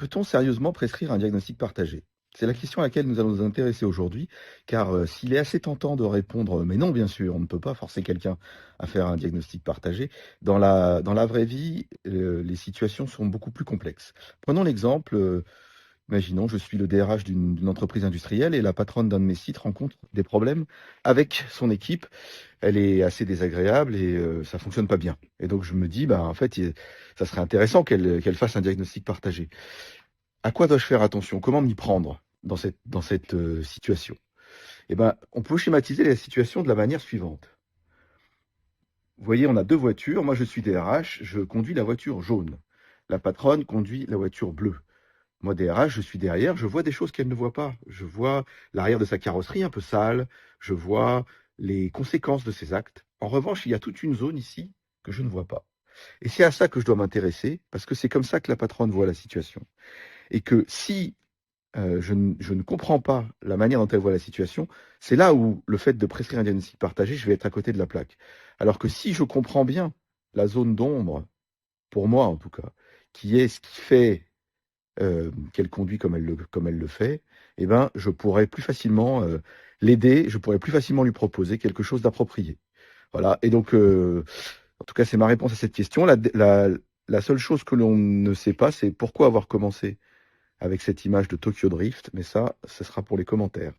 Peut-on sérieusement prescrire un diagnostic partagé? C'est la question à laquelle nous allons nous intéresser aujourd'hui, car s'il est assez tentant de répondre mais non, bien sûr, on ne peut pas forcer quelqu'un à faire un diagnostic partagé, dans la vraie vie, les situations sont beaucoup plus complexes. Prenons l'exemple, imaginons, je suis le DRH d'une entreprise industrielle et la patronne d'un de mes sites rencontre des problèmes avec son équipe. Elle est assez désagréable et ça fonctionne pas bien. Et donc je me dis, bah, en fait, ça serait intéressant qu'elle fasse un diagnostic partagé. À quoi dois-je faire attention? Comment m'y prendre dans cette situation? Eh ben, on peut schématiser la situation de la manière suivante. Vous voyez, on a 2 voitures. Moi, je suis DRH, je conduis la voiture jaune. La patronne conduit la voiture bleue. Moi, DRH, je suis derrière, je vois des choses qu'elle ne voit pas. Je vois l'arrière de sa carrosserie un peu sale, je vois les conséquences de ses actes. En revanche, il y a toute une zone ici que je ne vois pas. Et c'est à ça que je dois m'intéresser, parce que c'est comme ça que la patronne voit la situation. Et que si je ne comprends pas la manière dont elle voit la situation, c'est là où le fait de prescrire un diagnostic partagé, je vais être à côté de la plaque. Alors que si je comprends bien la zone d'ombre, pour moi en tout cas, qui est ce qui fait qu'elle conduit comme elle le fait, eh ben, je pourrais plus facilement l'aider, je pourrais plus facilement lui proposer quelque chose d'approprié. Voilà. Et donc, en tout cas, c'est ma réponse à cette question. La seule chose que l'on ne sait pas, c'est pourquoi avoir commencé avec cette image de Tokyo Drift, mais ça, ce sera pour les commentaires.